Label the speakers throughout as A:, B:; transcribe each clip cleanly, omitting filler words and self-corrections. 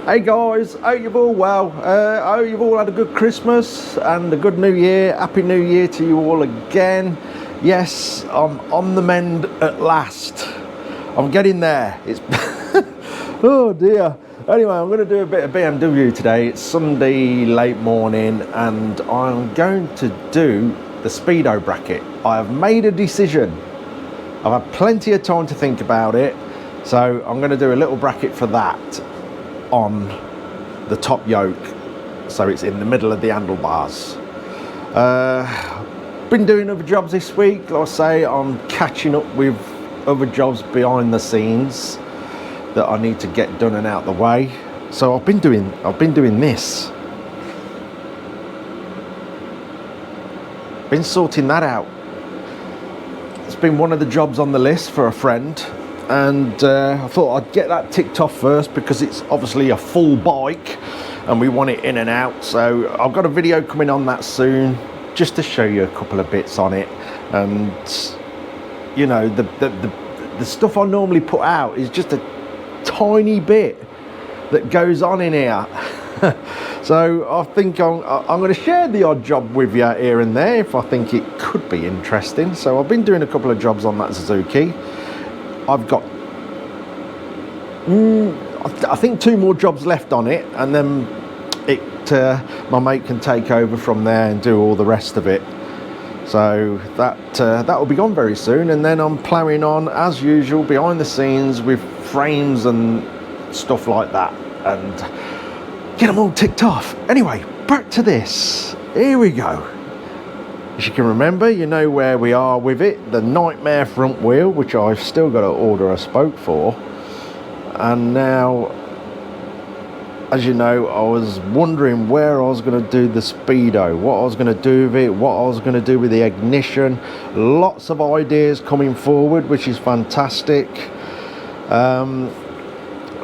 A: Hey guys, hope you've all well. I hope you've all had a good Christmas and a good New Year. Happy New Year to you all again. Yes, I'm on the mend at last. I'm getting there. It's oh dear. Anyway, I'm going to do a bit of BMW today. It's Sunday late morning and I'm going to do the Speedo bracket. I have made a decision. I've had plenty of time to think about it. So I'm going to do a little bracket for that on the top yoke, so it's in the middle of the handlebars. Been doing other jobs this week. Like I say, I'm catching up with other jobs behind the scenes that I need to get done and out the way. So I've been doing this. Been sorting that out. It's been one of the jobs on the list for a friend. And I thought I'd get that ticked off first because it's obviously a full bike and we want it in and out. So I've got a video coming on that soon just to show you a couple of bits on it. And you know, the stuff I normally put out is just a tiny bit that goes on in here. So I think I'm going to share the odd job with you here and there if I think it could be interesting. So I've been doing a couple of jobs on that Suzuki. I've got, I think 2 more jobs left on it, and then my mate can take over from there and do all the rest of it. So that will be gone very soon, and then I'm ploughing on as usual behind the scenes with frames and stuff like that, and get them all ticked off. Anyway, back to this. Here we go. As you can remember, you know where we are with it. The Nightmare front wheel, which I've still got to order a spoke for. And now, as you know, I was wondering where I was going to do the Speedo, what I was going to do with it, what I was going to do with the ignition. Lots of ideas coming forward, which is fantastic.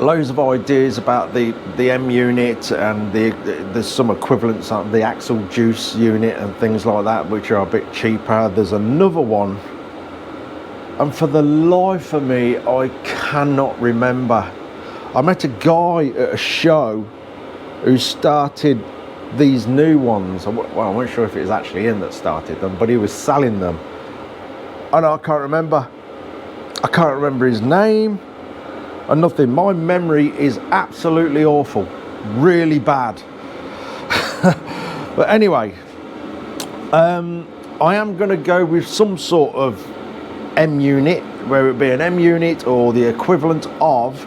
A: Loads of ideas about the M unit, and there's some equivalents on the axle juice unit and things like that, which are a bit cheaper. There's another one, and for the life of me I cannot remember. I met a guy at a show who started these new ones. Well, I'm not sure if it was actually him that started them, but he was selling them, and I can't remember his name and nothing. My memory is absolutely awful, really bad. But anyway, I am going to go with some sort of M unit, whether it be an M unit or the equivalent of,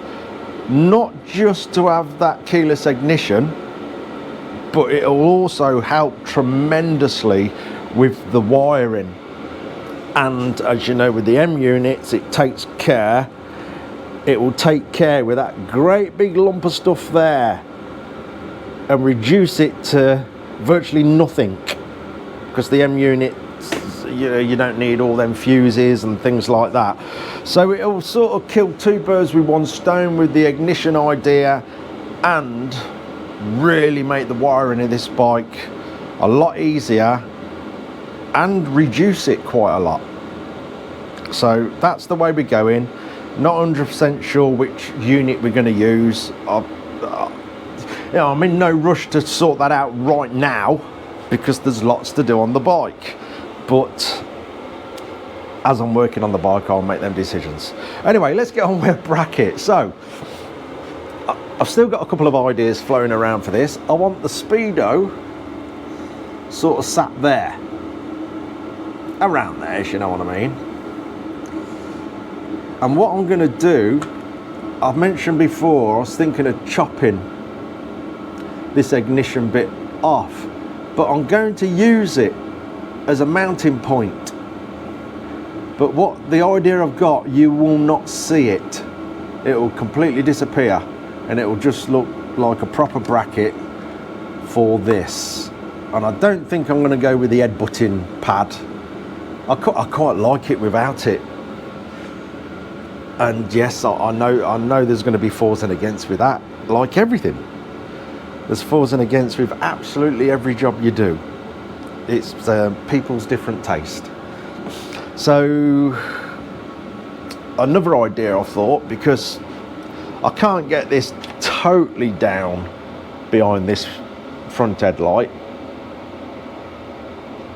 A: not just to have that keyless ignition, but it will also help tremendously with the wiring. And as you know, with the M units, it will take care with that great big lump of stuff there and reduce it to virtually nothing, because the M unit, you don't need all them fuses and things like that. So it will sort of kill 2 birds with 1 stone with the ignition idea, and really make the wiring of this bike a lot easier and reduce it quite a lot. So that's the way we're going. Not 100% sure which unit we're going to use. I'm in no rush to sort that out right now because there's lots to do on the bike. But as I'm working on the bike, I'll make them decisions. Anyway, let's get on with the bracket. So I've still got a couple of ideas floating around for this. I want the Speedo sort of sat there, around there, if you know what I mean. And what I'm going to do, I've mentioned before, I was thinking of chopping this ignition bit off, but I'm going to use it as a mounting point. But what the idea I've got, you will not see it. It will completely disappear, and it will just look like a proper bracket for this. And I don't think I'm going to go with the headbutting pad. I quite like it without it. And yes, I know there's going to be fors and against with that, like everything. There's fors and against with absolutely every job you do. It's people's different taste. So another idea I thought, because I can't get this totally down behind this front headlight.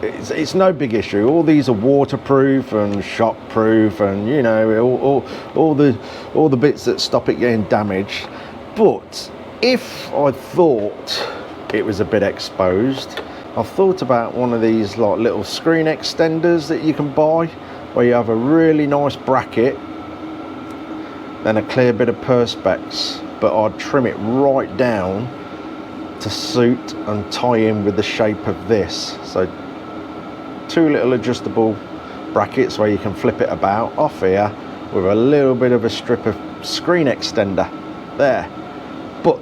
A: It's no big issue. All these are waterproof and shockproof, and you know, all the bits that stop it getting damaged. But if I thought it was a bit exposed, I've thought about one of these like little screen extenders that you can buy, where you have a really nice bracket, then a clear bit of perspex, but I'd trim it right down to suit and tie in with the shape of this. So 2 little adjustable brackets where you can flip it about off here with a little bit of a strip of screen extender there. But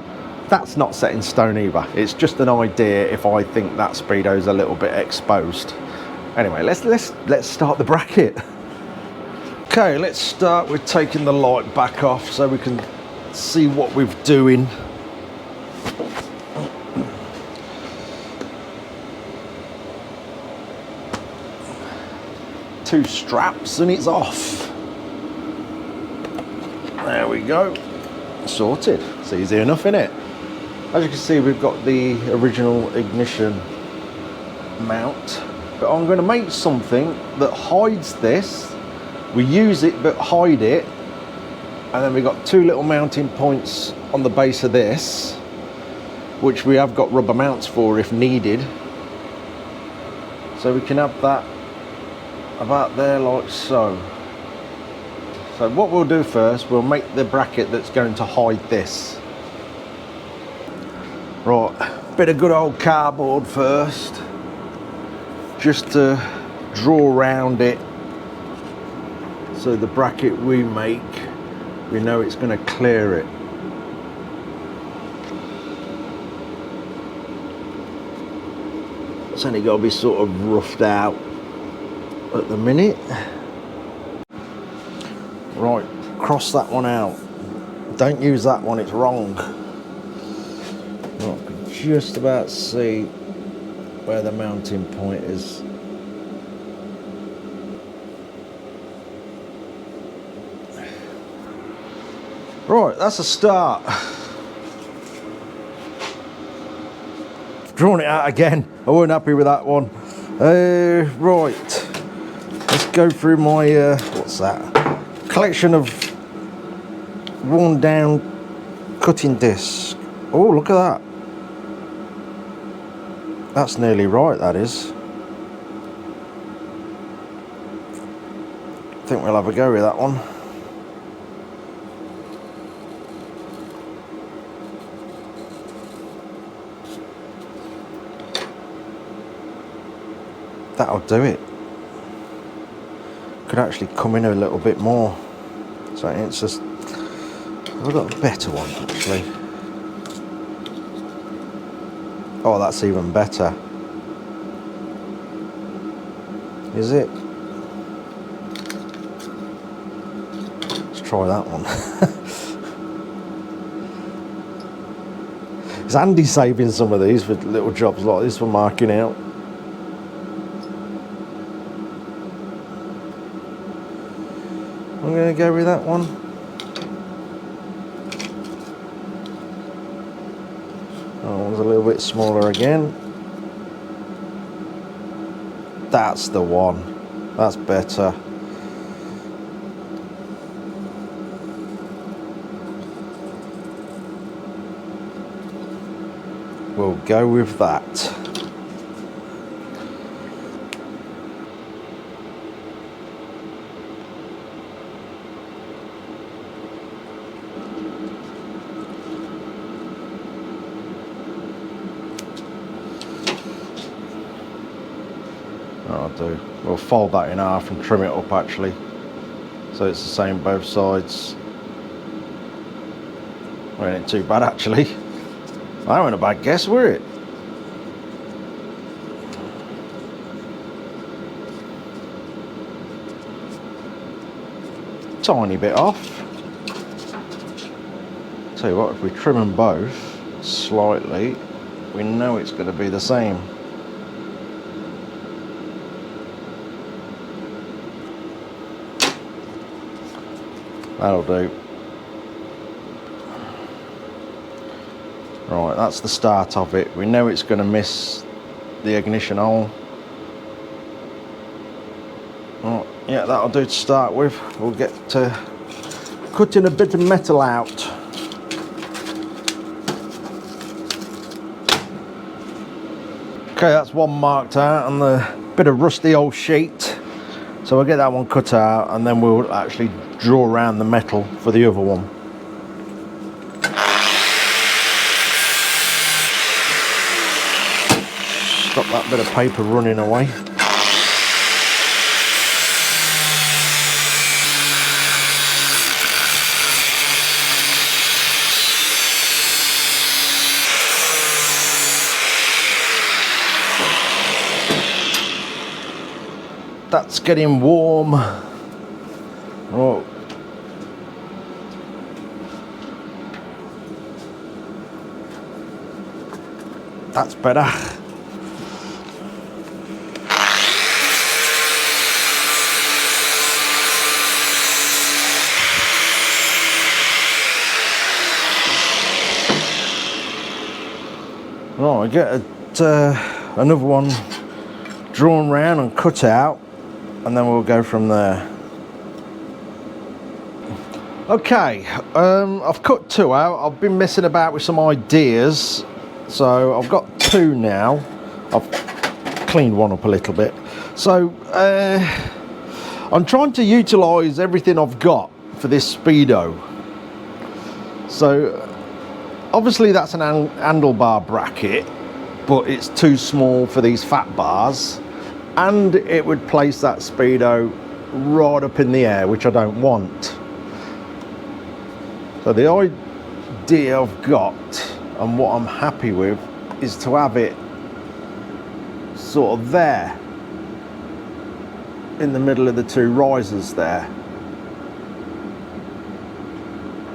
A: that's not set in stone either. It's just an idea if I think that Speedo's a little bit exposed. Anyway, let's start the bracket. Okay, let's start with taking the light back off so we can see what we're doing. Two straps and it's off. There we go. Sorted. It's easy enough, innit? As you can see, we've got the original ignition mount, but I'm going to make something that hides this. We use it but hide it, and then we've got 2 little mounting points on the base of this, which we have got rubber mounts for if needed, so we can have that about there like so. So what we'll do first, we'll make the bracket that's going to hide this. Right, bit of good old cardboard first, just to draw around it, so the bracket we make, we know it's going to clear it. It's only got to be sort of roughed out at the minute. Right, cross that one out. Don't use that one, it's wrong. Right, I can just about see where the mounting point is. Right, that's a start. Drawn it out again. I wasn't happy with that one. Right, let's go through my what's that? Collection of worn down cutting discs. Oh, look at that. That's nearly right, that is. I think we'll have a go with that one. That'll do it. Could actually come in a little bit more. So it's just, I've got a better one actually. Oh, that's even better. Is it? Let's try that one. It's handy saving some of these for little jobs like this for marking out. I'm going to go with that one. That one's a little bit smaller again. That's the one. That's better. We'll go with that. That'll do. We'll fold that in half and trim it up actually, so it's the same both sides. Well, ain't too bad actually. That wasn't a bad guess, were it? Tiny bit off. Tell you what, if we trim them both slightly, we know it's going to be the same. That'll do. Right, that's the start of it. We know it's going to miss the ignition hole. Right, yeah, that'll do to start with. We'll get to cutting a bit of metal out. Okay, that's one marked out and the bit of rusty old sheet. So we'll get that one cut out and then we'll actually draw around the metal for the other one. Stop that bit of paper running away. That's getting warm. Oh. That's better. Right, I get another one drawn round and cut out, and then we'll go from there. Okay, I've cut two out. I've been messing about with some ideas, so I've got two now. I've cleaned one up a little bit. So I'm trying to utilise everything I've got for this Speedo. So obviously that's an handlebar bracket, but it's too small for these fat bars, and it would place that Speedo right up in the air, which I don't want. So the idea I've got and what I'm happy with is to have it sort of there in the middle of the two risers there.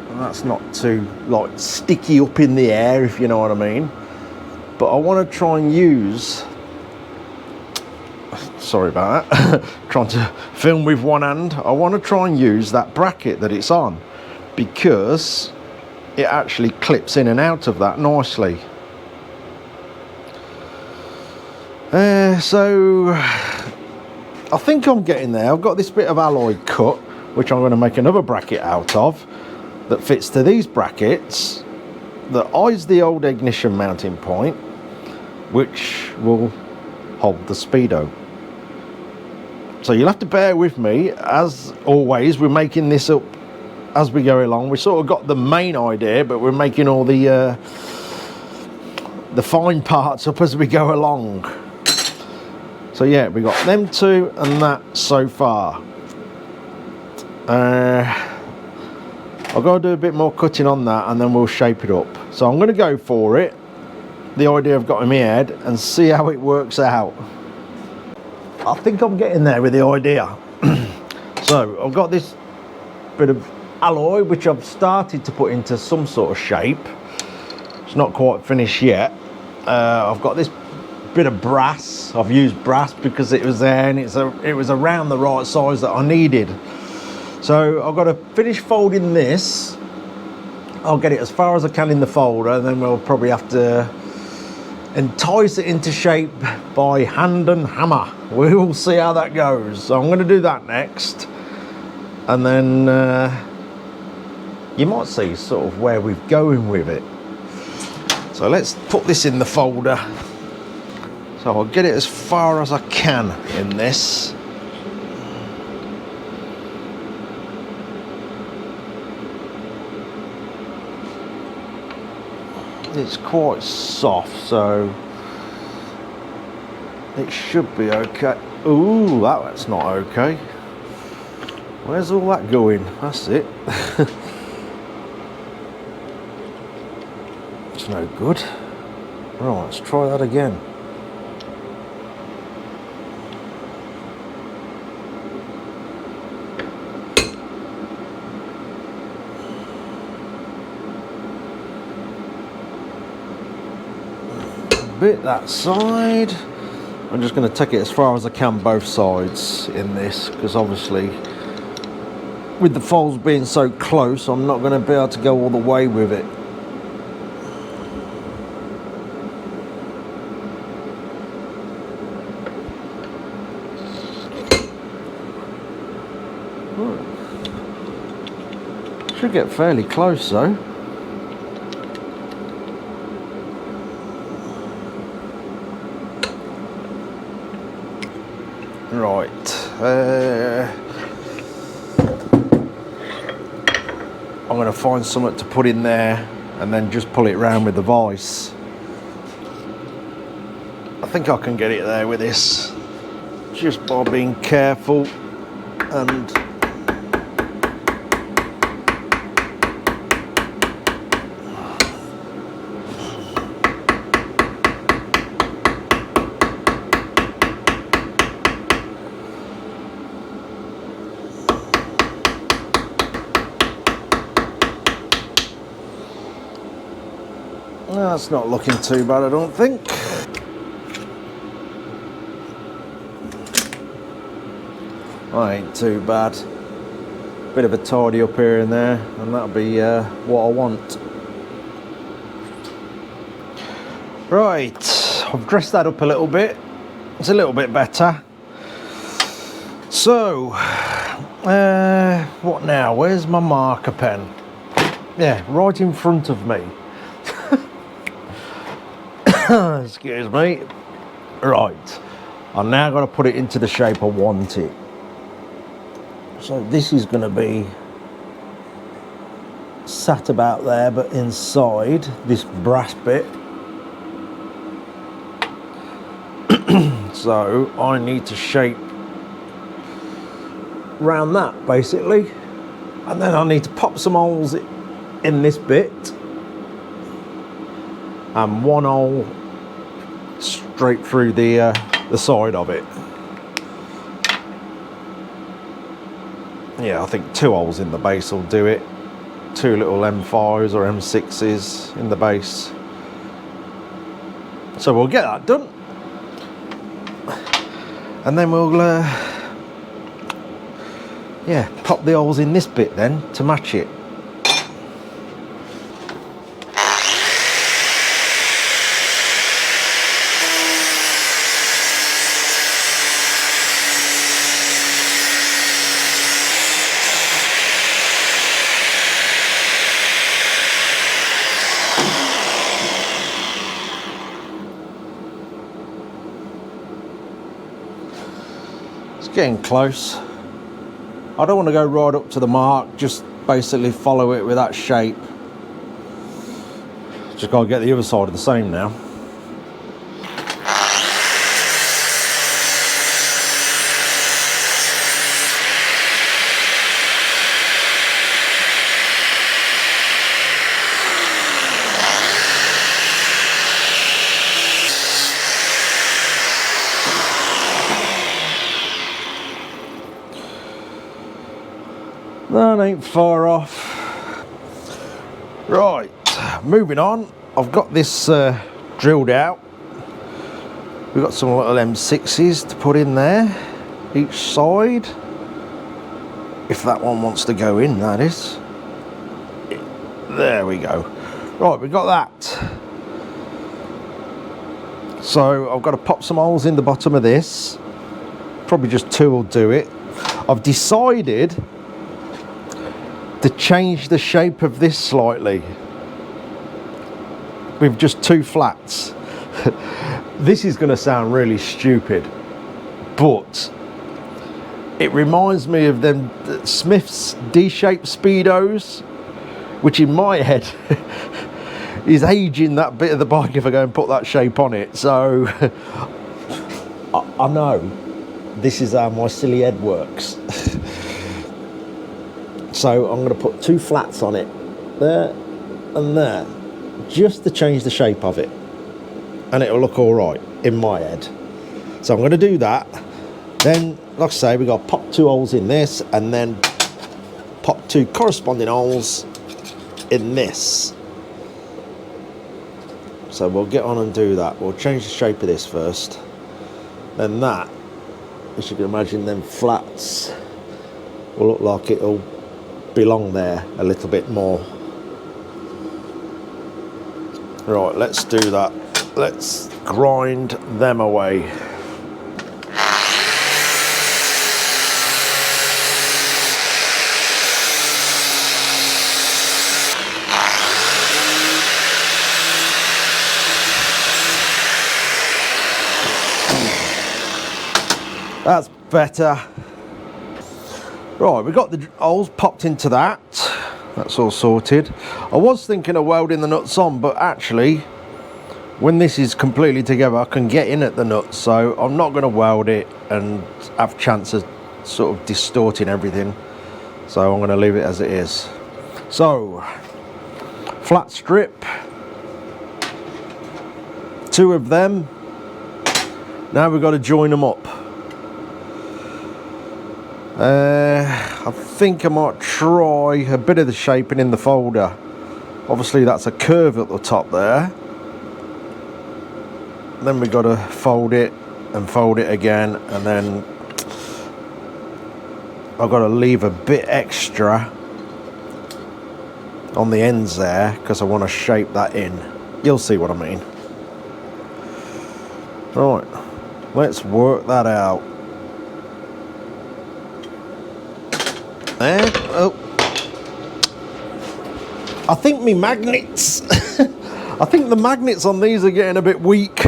A: And that's not too like sticky up in the air, if you know what I mean. But I want to try and use, sorry about that, trying to film with one hand. I want to try and use that bracket that it's on, because it actually clips in and out of that nicely. So I think I'm getting there. I've got this bit of alloy cut, which I'm going to make another bracket out of that fits to these brackets, that eyes the old ignition mounting point, which will hold the Speedo. So you'll have to bear with me. As always, we're making this up as we go along. We sort of got the main idea, but we're making all the fine parts up as we go along. So yeah, we got them two and that so far. I've got to do a bit more cutting on that and then we'll shape it up. So I'm going to go for it, the idea I've got in my head, and see how it works out. I think I'm getting there with the idea. So I've got this bit of alloy which I've started to put into some sort of shape. It's not quite finished yet. I've got this bit of brass. I've used brass because it was there and it was around the right size that I needed. So I've got to finish folding this. I'll get it as far as I can in the folder, and then we'll probably have to entice it into shape by hand and hammer. We will see how that goes. So I'm going to do that next, and then you might see sort of where we're going with it. So let's put this in the folder. So I'll get it as far as I can in this. It's quite soft, so it should be okay. Ooh, that's not okay. Where's all that going? That's it. It's no good. Right, let's try that again. Bit that side. I'm just going to take it as far as I can both sides in this, because obviously with the folds being so close I'm not going to be able to go all the way with it. Should get fairly close though. Right. I'm going to find something to put in there and then just pull it round with the vise. I think I can get it there with this, just by being careful and that's not looking too bad, I don't think. That ain't too bad. Bit of a tidy up here and there, and that'll be what I want. Right, I've dressed that up a little bit. It's a little bit better. So, what now? Where's my marker pen? Yeah, right in front of me. Excuse me. Right, I've now got to put it into the shape I want it. So this is going to be sat about there, but inside this brass bit. So I need to shape round that basically, and then I need to pop some holes in this bit and one hole straight through the side of it. Yeah, I think 2 holes in the base will do it. 2 little M5s or M6s in the base. So we'll get that done. And then we'll, yeah, pop the holes in this bit then to match it. Getting close. I don't want to go right up to the mark, just basically follow it with that shape. Just got to get the other side of the same now. That ain't far off. Right, moving on. I've got this drilled out. We've got some little M6s to put in there, each side. If that one wants to go in, that is. There we go. Right, we've got that. So I've got to pop some holes in the bottom of this. Probably just 2 will do it. I've decided to change the shape of this slightly with just 2 flats. This is going to sound really stupid, but it reminds me of them Smith's D-shaped Speedos, which in my head is aging that bit of the bike if I go and put that shape on it. So I know this is how my silly head works. So I'm going to put 2 flats on it, there and there, just to change the shape of it, and it'll look all right in my head. So I'm going to do that. Then, like I say, we've got to pop 2 holes in this, and then pop 2 corresponding holes in this. So we'll get on and do that. We'll change the shape of this first. Then that, as you can imagine, them flats will look like it'll belong there a little bit more. Right, let's do that. Let's grind them away. That's better. Right, we've got the holes popped into that. That's all sorted. I was thinking of welding the nuts on, but actually, when this is completely together, I can get in at the nuts, so I'm not going to weld it and have a chance of sort of distorting everything. So I'm going to leave it as it is. So, flat strip, 2 of them. Now we've got to join them up. I think I might try a bit of the shaping in the folder. Obviously that's a curve at the top there. Then we've got to fold it and fold it again, and then I've got to leave a bit extra on the ends there because I want to shape that in. You'll see what I mean. Right, let's work that out. There. Oh, I think me magnets I think the magnets on these are getting a bit weak.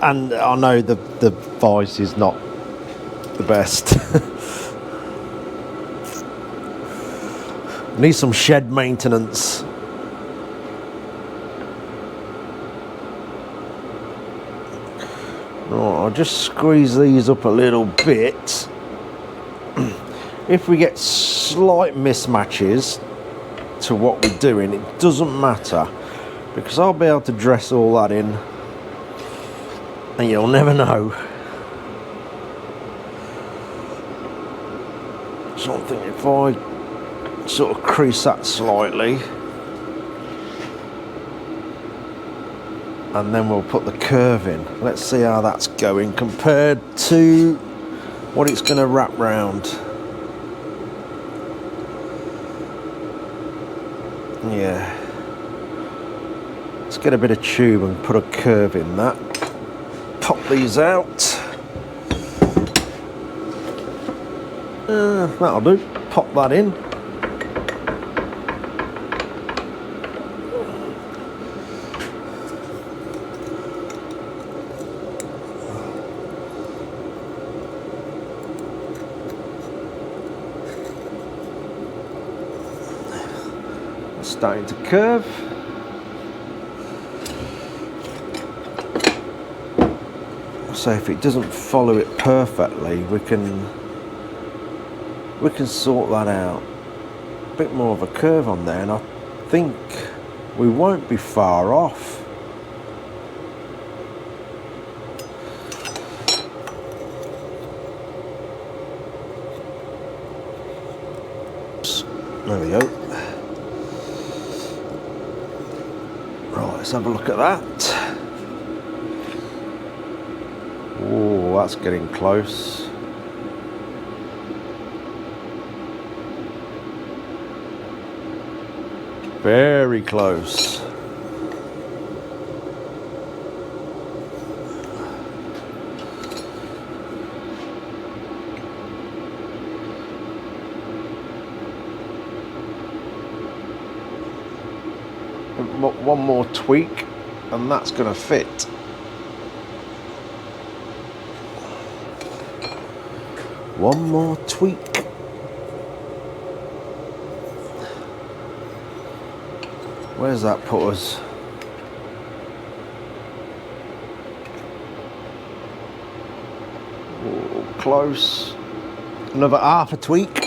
A: And I know the vice is not the best. Need some shed maintenance. Right, I'll just squeeze these up a little bit. If we get slight mismatches to what we're doing, it doesn't matter, because I'll be able to dress all that in and you'll never know. So I think if I sort of crease that slightly, and then we'll put the curve in. Let's see how that's going compared to what it's going to wrap round. Yeah. Let's get a bit of tube and put a curve in that. Pop these out. That'll do. Pop that in. Starting to curve. So if it doesn't follow it perfectly, we can sort that out. A bit more of a curve on there, and I think we won't be far off. Oops. There we go. Right, let's have a look at that. Oh, that's getting close. Very close. One more tweak and that's going to fit. One more tweak. Where's that put us? Oh, close. Another half a tweak.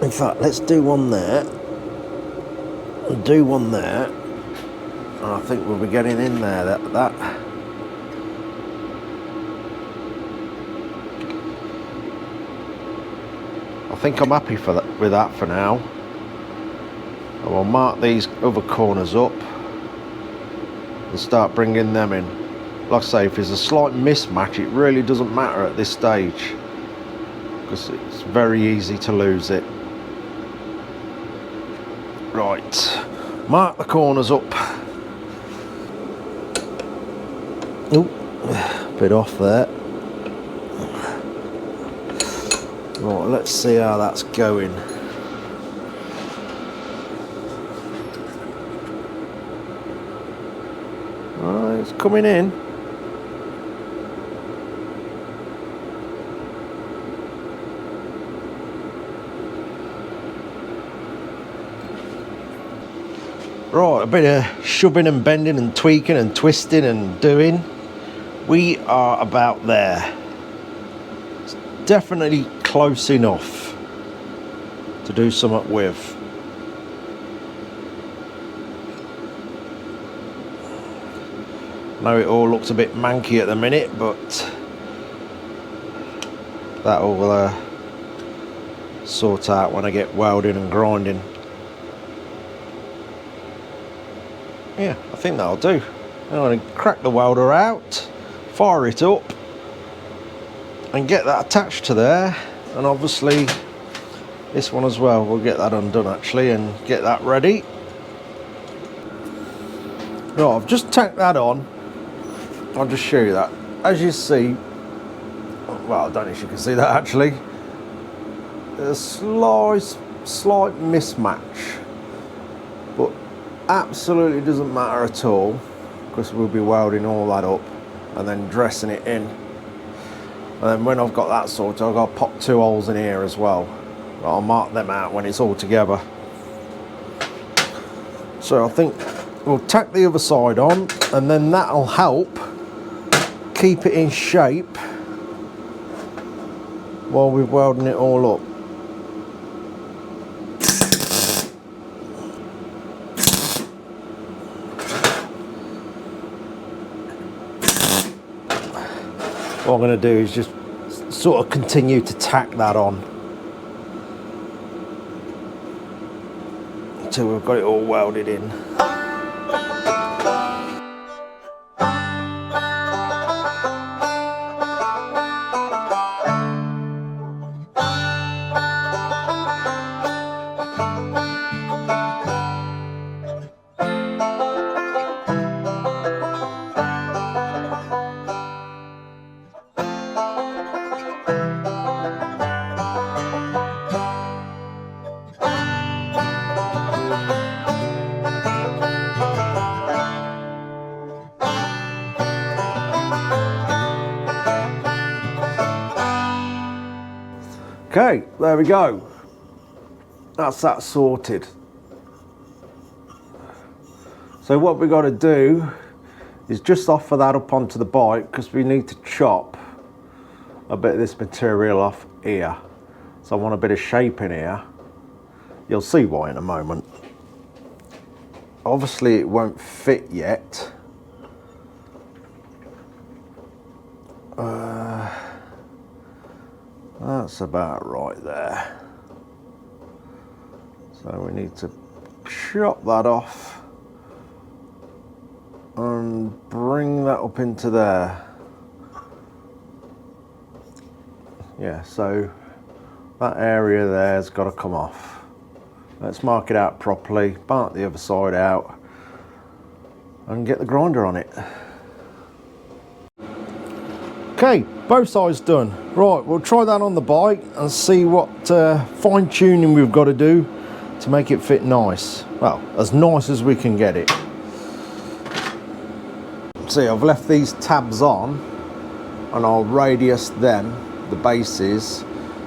A: In fact, let's do one there. And do one there. And I think we'll be getting in there. That. I think I'm happy for that, with that for now. I will mark these other corners up and start bringing them in. Like I say, if there's a slight mismatch, it really doesn't matter at this stage, because it's very easy to lose it. Right, mark the corners up. Oh, bit off there. Right, let's see how that's going. It's coming in. Right, a bit of shoving and bending and tweaking and twisting and doing. We are about there. It's definitely close enough to do something with. I know it all looks a bit manky at the minute, but that'll sort out when I get welding and grinding. Yeah, I think that'll do. I'm going to crack the welder out, fire it up, and get that attached to there. And obviously this one as well, we'll get that undone actually and get that ready. Right, I've just tacked that on. I'll just show you that. As you see, well, I don't know if you can see that actually, there's a slight mismatch, but absolutely doesn't matter at all, because we'll be welding all that up and then dressing it in. And then when I've got that sorted, I've got to pop 2 holes in here as well. I'll mark them out when it's all together. So I think we'll tack the other side on, and then that'll help keep it in shape while we're welding it all up. What I'm going to do is just sort of continue to tack that on until we've got it all welded in. Okay, there we go. That's that sorted. So what we've got to do is just offer that up onto the bike, because we need to chop a bit of this material off here. So I want a bit of shape in here. You'll see why in a moment. Obviously it won't fit yet. That's about right there. So we need to chop that off and bring that up into there. Yeah, so that area there's got to come off. Let's mark it out properly, mark the other side out, and get the grinder on it. Okay, both sides done. Right, we'll try that on the bike and see what fine tuning we've got to do to make it fit nice. Well, as nice as we can get it. See, I've left these tabs on and I'll radius them, the bases,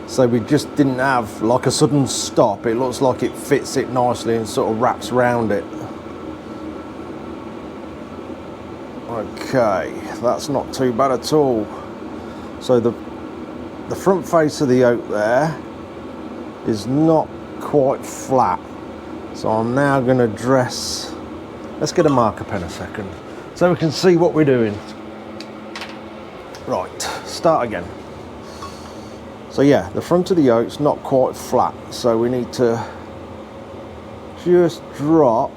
A: so we just didn't have like a sudden stop. It looks like it fits it nicely and sort of wraps around it. Okay, that's not too bad at all. So the front face of the yoke there is not quite flat. So I'm now going to dress, let's get a marker pen a second, so we can see what we're doing. Right, start again. So yeah, the front of the yoke's not quite flat, so we need to just drop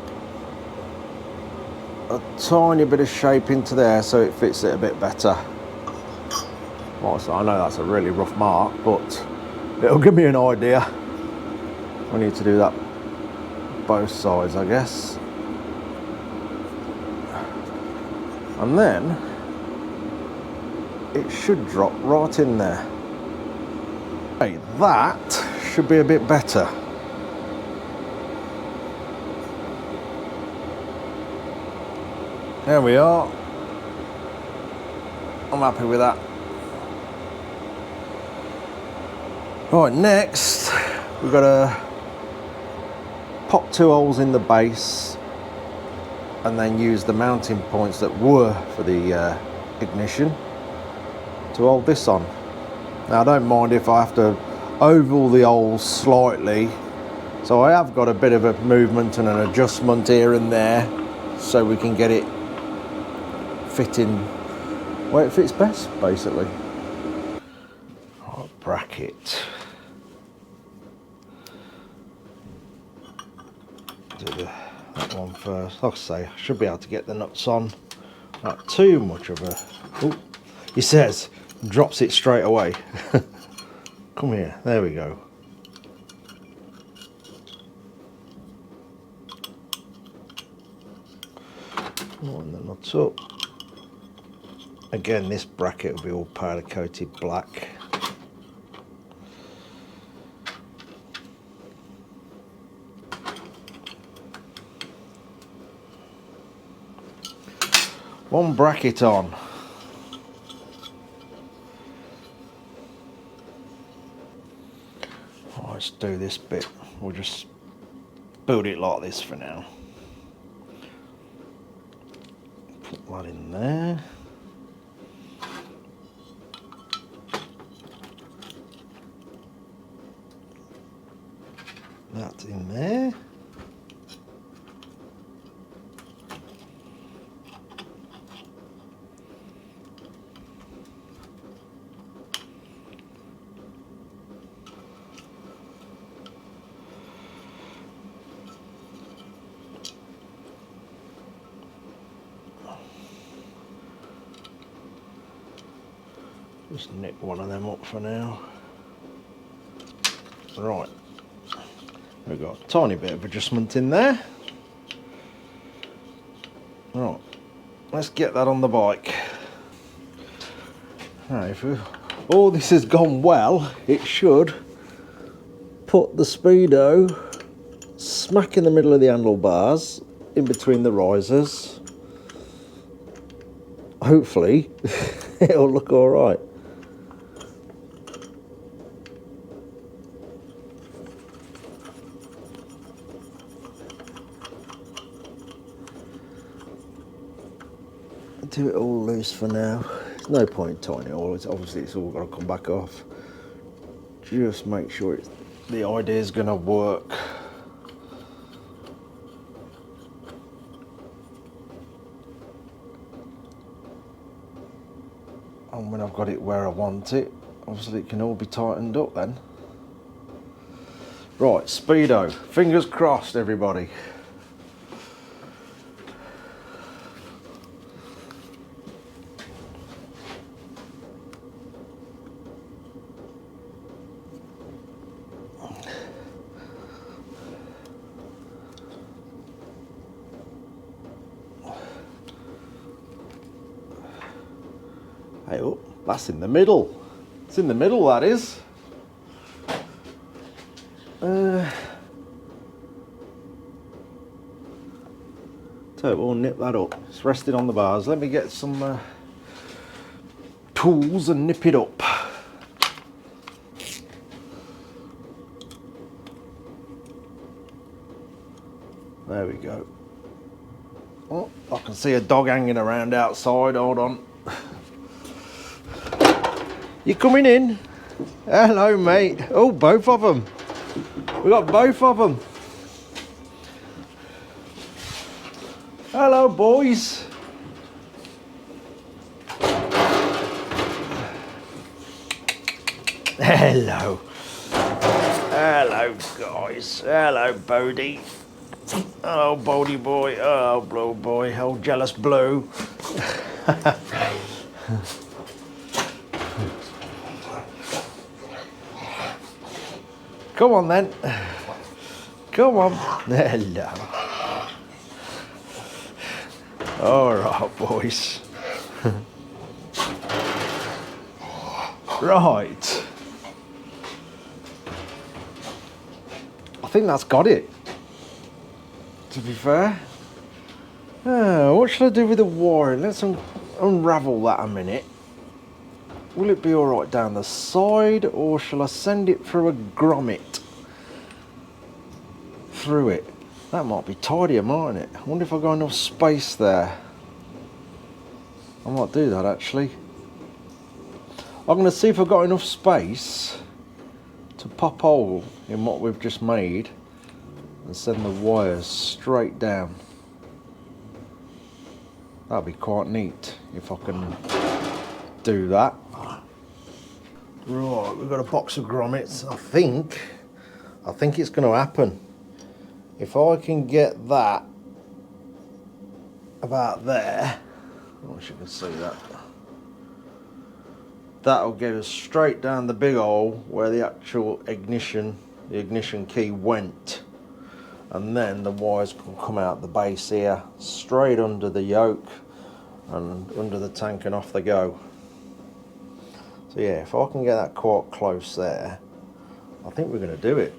A: a tiny bit of shape into there so it fits it a bit better. Well, so I know that's a really rough mark, but it'll give me an idea. We need to do that both sides, I guess. And then it should drop right in there. Okay, that should be a bit better. There we are. I'm happy with that. Right, next we've got to pop 2 holes in the base and then use the mounting points that were for the ignition to hold this on. Now I don't mind if I have to oval the holes slightly, so I have got a bit of a movement and an adjustment here and there so we can get it fitting where it fits best, basically. Right, bracket. Do that one first. Like I say, I should be able to get the nuts on. Not too much of a... Oh, he says, drops it straight away. Come here, there we go. Line the nuts up. Again, this bracket will be all powder coated black. One bracket on. Oh, let's do this bit. We'll just build it like this for now. Put that in there. That's in there. Just nick one of them up for now. Right, we've got a tiny bit of adjustment in there. Right, let's get that on the bike. Now, if all this has gone well, it should put the Speedo smack in the middle of the handlebars, in between the risers. Hopefully, it'll look all right. Do it all loose for now. There's no point tying it all. Obviously it's all got to come back off. Just make sure the idea is going to work. And when I've got it where I want it, obviously it can all be tightened up then. Right, Speedo. Fingers crossed, everybody. Hey, oh, that's in the middle. It's in the middle, that is. So we'll nip that up. It's rested on the bars. Let me get some tools and nip it up. There we go. Oh, I can see a dog hanging around outside. Hold on. You coming in? Hello, mate. Oh, both of them. We got both of them. Hello, boys. Hello. Hello, guys. Hello, Bodie. Hello, Bodie boy. Oh, Blue boy. Oh, jealous Blue. Come on then. Come on. Hello. All right, boys. Right. I think that's got it, to be fair. What should I do with the wiring? Let's unravel that a minute. will it be all right down the side, or shall I send it through a grommet through it? That might be tidier, mightn't it? I wonder if I've got enough space there. I might do that actually. I'm going to see if I've got enough space to pop hole in what we've just made and send the wires straight down. That'd be quite neat if I can do that. Right, we've got a box of grommets. I think it's going to happen. If I can get that about there, I wish you could see that. That'll get us straight down the big hole where the actual ignition key went. And then the wires can come out the base here, straight under the yoke and under the tank, and off they go. So yeah, if I can get that quite close there, I think we're going to do it.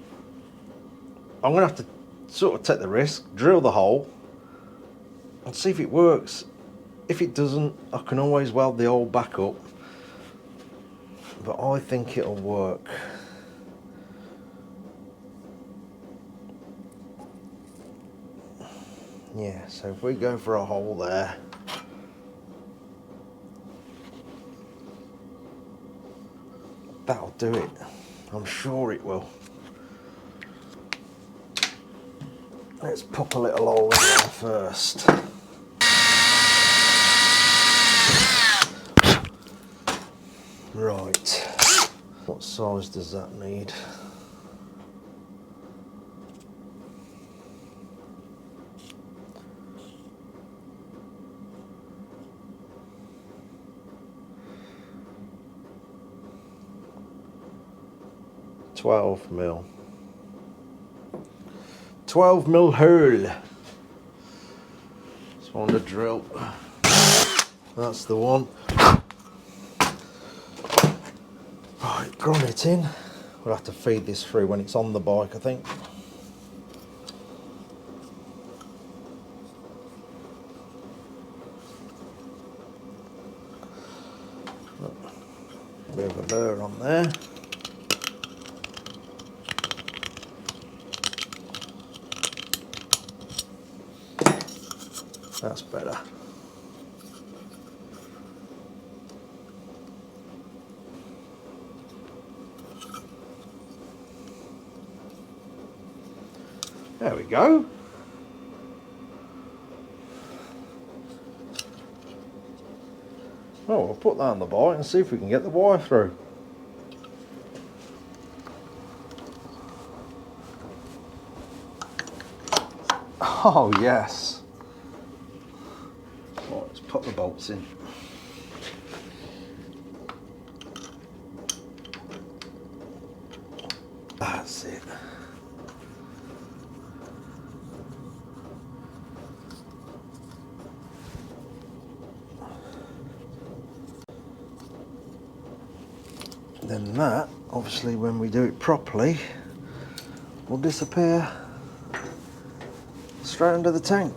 A: I'm going to have to sort of take the risk, drill the hole and see if it works. If it doesn't, I can always weld the hole back up, but I think it'll work. Yeah, so if we go for a hole there, that'll do it. I'm sure it will. Let's pop a little hole in there first. Right, what size does that need? $12 mil. 12 mil hole. Just want to drill. That's the one. Right, grommet in. We'll have to feed this through when it's on the bike, I think. Bit of a burr on there. That's better. There we go. Oh, we'll put that on the bike and see if we can get the wire through. Oh yes. Right, let's put the bolts in. That's it. Then that, obviously when we do it properly, will disappear straight under the tank.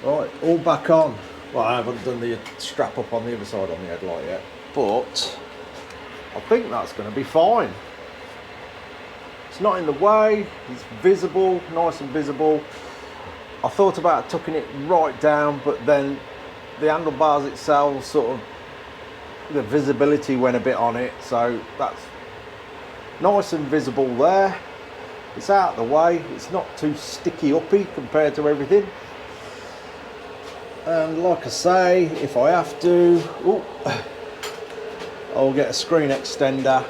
A: Right, all back on. Well, I haven't done the strap up on the other side on the headlight yet, but I think that's going to be fine. It's not in the way, it's visible, nice and visible. I thought about tucking it right down, but then the handlebars itself, sort of, the visibility went a bit on it, so that's nice and visible there. It's out of the way, it's not too sticky uppy compared to everything. And like I say, if I have to, I'll get a screen extender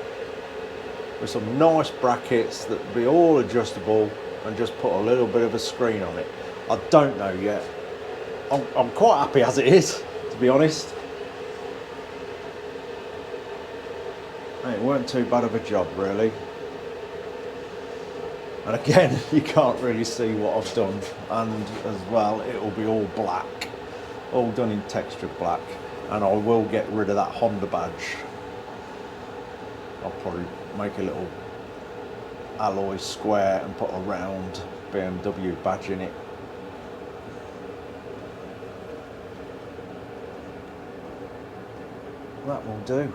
A: with some nice brackets that will be all adjustable and just put a little bit of a screen on it. I don't know yet. I'm quite happy as it is, to be honest. It weren't too bad of a job, really. And again, you can't really see what I've done, and as well, it will be all black, all done in textured black, and I will get rid of that Honda badge. I'll probably make a little alloy square and put a round BMW badge in it. That will do.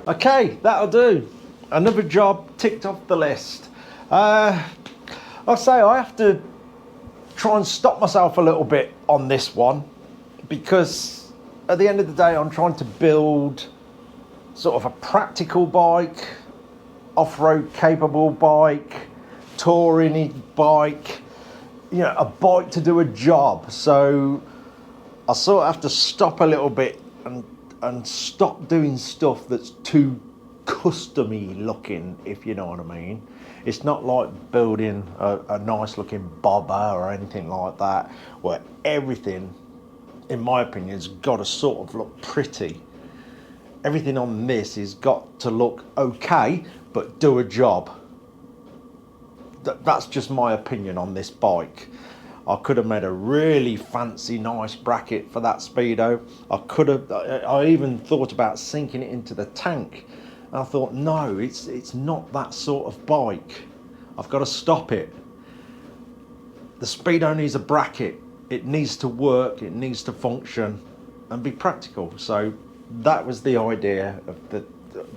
A: Okay, that'll do. Another job ticked off the list. I'll say I have to try and stop myself a little bit on this one, because at the end of the day I'm trying to build sort of a practical bike, off-road capable bike, touring bike, you know, a bike to do a job. So I sort of have to stop a little bit and stop doing stuff that's too custom-y looking, if you know what I mean. It's not like building a nice looking bobber or anything like that, where everything, in my opinion, has got to sort of look pretty. Everything on this has got to look okay, but do a job. That's just my opinion on this bike. I could have made a really fancy, nice bracket for that Speedo. I even thought about sinking it into the tank. And I thought, no, it's not that sort of bike. I've got to stop it. The Speedo needs a bracket. It needs to work, it needs to function and be practical. So that was the idea of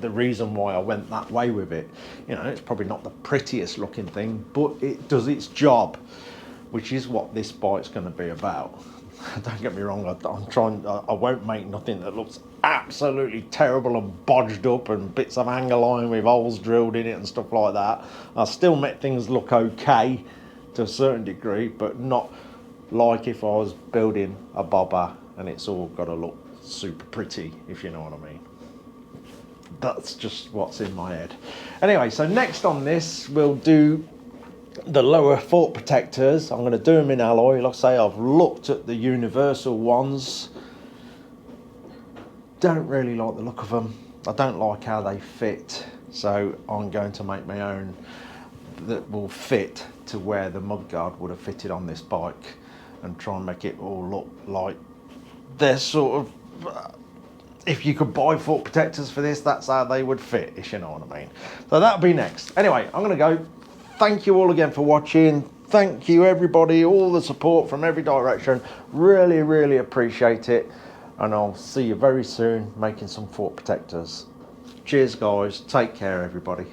A: the reason why I went that way with it. You know, it's probably not the prettiest looking thing, but it does its job, which is what this bike's going to be about. Don't get me wrong, I won't make nothing that looks absolutely terrible and bodged up and bits of hanger line with holes drilled in it and stuff like that. I'll still make things look okay to a certain degree, but not like if I was building a bobber and it's all got to look super pretty, if you know what I mean. That's just what's in my head. Anyway, so next on this, we'll do the lower fork protectors. I'm going to do them in alloy. Like I say, I've looked at the universal ones. Don't really like the look of them. I don't like how they fit. So I'm going to make my own that will fit to where the mudguard would have fitted on this bike, and try and make it all look like they're sort of, if you could buy fork protectors for this, that's how they would fit, if you know what I mean. So that'll be next. Anyway, I'm going to go. Thank you all again for watching. Thank you everybody, all the support from every direction. Really, really appreciate it. And I'll see you very soon making some fork protectors. Cheers guys, take care everybody.